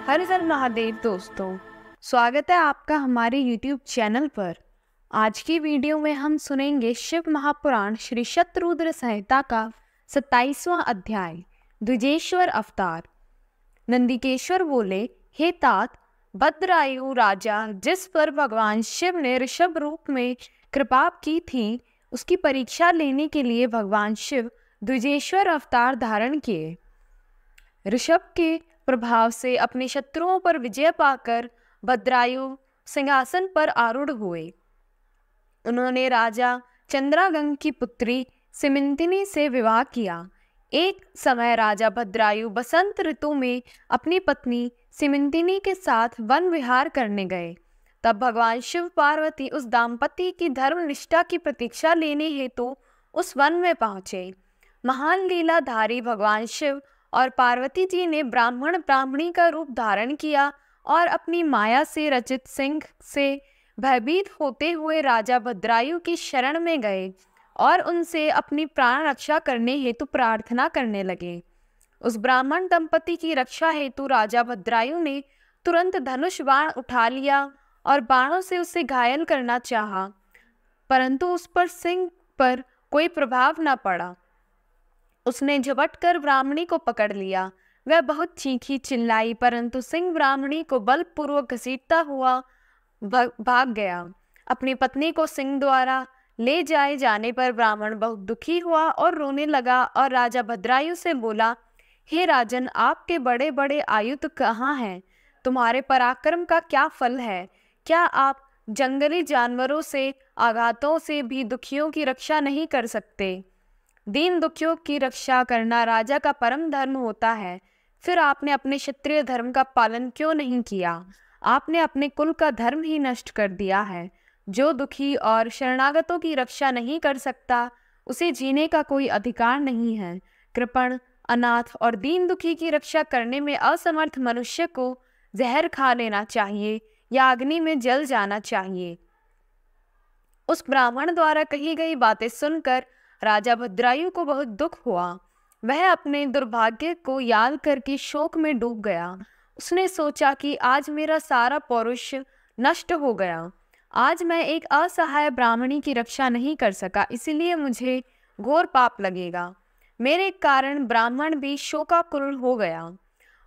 हर हर महादेव दोस्तों, स्वागत है आपका हमारे YouTube चैनल पर। आज की वीडियो में हम सुनेंगे शिव महापुराण श्री शतरुद्र संहिता का 27वां अध्याय द्विजेश्वर अवतार। नंदिकेश्वर बोले, हे तात, भद्रायु राजा जिस पर भगवान शिव ने ऋषभ रूप में कृपा की थी, उसकी परीक्षा लेने के लिए भगवान शिव द्विजेश्वर अवतार धारण किए। ऋषभ के प्रभाव से अपने शत्रुओं पर विजय पाकर भद्रायु सिंहासन पर आरूढ़ हुए। उन्होंने राजा चंद्रागंग की पुत्री सिमिंतिनी से विवाह किया। एक समय राजा भद्रायु बसंत ऋतु में अपनी पत्नी सिमिंतिनी के साथ वन विहार करने गए। तब भगवान शिव पार्वती उस दाम्पत्य की धर्मनिष्ठा की प्रतीक्षा लेने हेतु उस वन में पहुंचे। महान लीलाधारी भगवान शिव और पार्वती जी ने ब्राह्मण ब्राह्मणी का रूप धारण किया और अपनी माया से रचित सिंह से भयभीत होते हुए राजा भद्रायु की शरण में गए और उनसे अपनी प्राण रक्षा करने हेतु प्रार्थना करने लगे। उस ब्राह्मण दंपति की रक्षा हेतु राजा भद्रायु ने तुरंत धनुष बाण उठा लिया और बाणों से उसे घायल करना चाहा, परंतु उस पर सिंह पर कोई प्रभाव न पड़ा। उसने झपटकर ब्राह्मणी को पकड़ लिया। वह बहुत चीखी चिल्लाई, परंतु सिंह ब्राह्मणी को बलपूर्वक घसीटता हुआ भाग गया। अपनी पत्नी को सिंह द्वारा ले जाए जाने पर ब्राह्मण बहुत दुखी हुआ और रोने लगा और राजा भद्रायु से बोला, हे राजन, आपके बड़े बड़े आयुध कहाँ हैं? तुम्हारे पराक्रम का क्या फल है? क्या आप जंगली जानवरों से आघातों से भी दुखियों की रक्षा नहीं कर सकते? दीन दुखियों की रक्षा करना राजा का परम धर्म होता है। फिर आपने अपने क्षत्रिय धर्म का पालन क्यों नहीं किया? आपने अपने कुल का धर्म ही नष्ट कर दिया है। जो दुखी और शरणागतों की रक्षा नहीं कर सकता, उसे जीने का कोई अधिकार नहीं है। कृपण, अनाथ और दीन दुखी की रक्षा करने में असमर्थ मनुष्य को जहर खा लेना चाहिए या अग्नि में जल जाना चाहिए। उस ब्राह्मण द्वारा कही गई बातें सुनकर राजा भद्रायु को बहुत दुख हुआ। वह अपने दुर्भाग्य को याद करके शोक में डूब गया। उसने सोचा कि आज मेरा सारा पौरुष नष्ट हो गया। आज मैं एक असहाय ब्राह्मणी की रक्षा नहीं कर सका, इसलिए मुझे घोर पाप लगेगा। मेरे कारण ब्राह्मण भी शोकाकुल हो गया।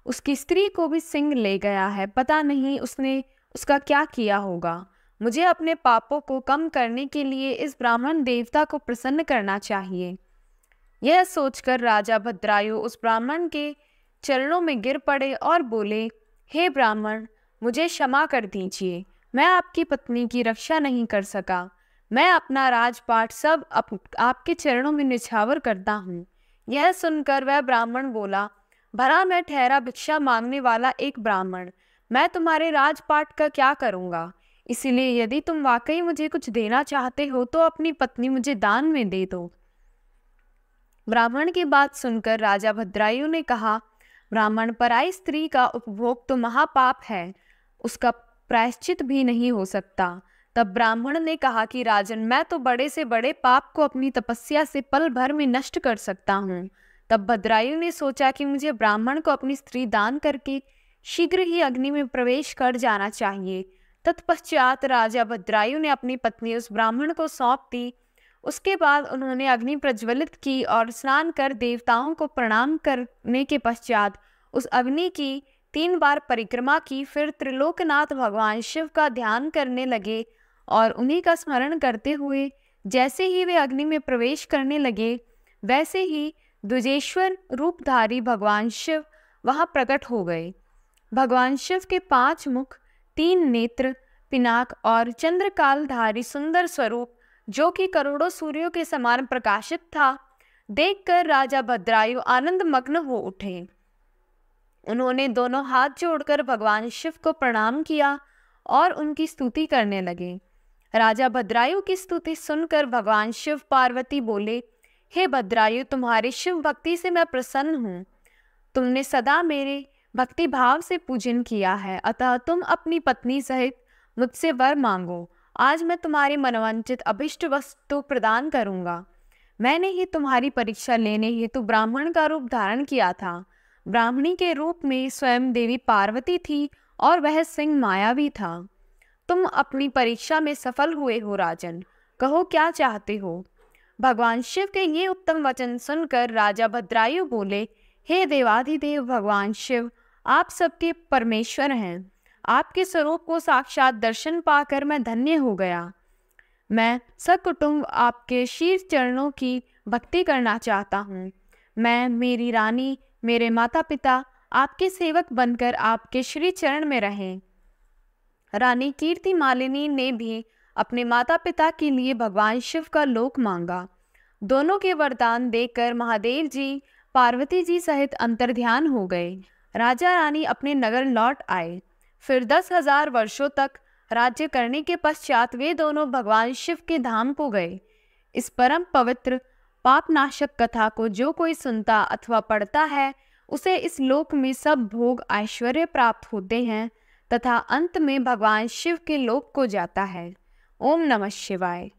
उसकी स्त्री को भी सिंह ले गया है। पता नहीं उसने उसका क्या किया होगा। मुझे अपने पापों को कम करने के लिए इस ब्राह्मण देवता को प्रसन्न करना चाहिए। यह सोचकर राजा भद्रायु उस ब्राह्मण के चरणों में गिर पड़े और बोले, हे ब्राह्मण, मुझे क्षमा कर दीजिए। मैं आपकी पत्नी की रक्षा नहीं कर सका। मैं अपना राजपाट सब आपके चरणों में निछावर करता हूँ। यह सुनकर वह ब्राह्मण बोला, भला मैं ठहरा भिक्षा मांगने वाला एक ब्राह्मण, मैं तुम्हारे राजपाट का क्या करूँगा? इसलिए यदि तुम वाकई मुझे कुछ देना चाहते हो तो अपनी पत्नी मुझे दान में दे दो। ब्राह्मण की बात सुनकर राजा भद्रायु ने कहा, ब्राह्मण, पराई स्त्री का उपभोग तो महापाप है, उसका प्रायश्चित भी नहीं हो सकता। तब ब्राह्मण ने कहा कि राजन, मैं तो बड़े से बड़े पाप को अपनी तपस्या से पल भर में नष्ट कर सकता हूँ। तब भद्रायु ने सोचा कि मुझे ब्राह्मण को अपनी स्त्री दान करके शीघ्र ही अग्नि में प्रवेश कर जाना चाहिए। तत्पश्चात राजा भद्रायु ने अपनी पत्नी उस ब्राह्मण को सौंप दी। उसके बाद उन्होंने अग्नि प्रज्वलित की और स्नान कर देवताओं को प्रणाम करने के पश्चात उस अग्नि की 3 बार परिक्रमा की। फिर त्रिलोकनाथ भगवान शिव का ध्यान करने लगे और उन्हीं का स्मरण करते हुए जैसे ही वे अग्नि में प्रवेश करने लगे, वैसे ही द्विजेश्वर रूपधारी भगवान शिव वहां प्रकट हो गए। भगवान शिव के 5 मुख, 3 नेत्र, पिनाक और चंद्रकालधारी सुंदर स्वरूप, जो कि करोड़ों सूर्यों के समान प्रकाशित था, देखकर राजा भद्रायु आनंद मग्न हो उठे। उन्होंने दोनों हाथ जोड़कर भगवान शिव को प्रणाम किया और उनकी स्तुति करने लगे। राजा भद्रायु की स्तुति सुनकर भगवान शिव पार्वती बोले, हे भद्रायु, तुम्हारी शिव भक्ति से मैं प्रसन्न हूँ। तुमने सदा मेरे भक्ति भाव से पूजन किया है, अतः तुम अपनी पत्नी सहित मुझसे वर मांगो। आज मैं तुम्हारी मनोवांछित अभिष्ट वस्तु प्रदान करूंगा। मैंने ही तुम्हारी परीक्षा लेने हेतु ब्राह्मण का रूप धारण किया था। ब्राह्मणी के रूप में स्वयं देवी पार्वती थी और वह सिंह मायावी था। तुम अपनी परीक्षा में सफल हुए हो राजन, कहो क्या चाहते हो। भगवान शिव के ये उत्तम वचन सुनकर राजा भद्रायु बोले, हे देवाधिदेव भगवान शिव, आप सबके परमेश्वर हैं। आपके स्वरूप को साक्षात दर्शन पाकर मैं धन्य हो गया। मैं सकुटुंब आपके शीर्ष चरणों की भक्ति करना चाहता हूँ। मैं, मेरी रानी, मेरे माता पिता आपके सेवक बनकर आपके श्री चरण में रहें। रानी कीर्ति मालिनी ने भी अपने माता पिता के लिए भगवान शिव का लोक मांगा। दोनों के वरदान देकर महादेव जी पार्वती जी सहित अंतर्ध्यान हो गए। राजा रानी अपने नगर लौट आए। फिर 10,000 वर्षों तक राज्य करने के पश्चात वे दोनों भगवान शिव के धाम को गए। इस परम पवित्र पापनाशक कथा को जो कोई सुनता अथवा पढ़ता है, उसे इस लोक में सब भोग ऐश्वर्य प्राप्त होते हैं तथा अंत में भगवान शिव के लोक को जाता है। ओम नमः शिवाय।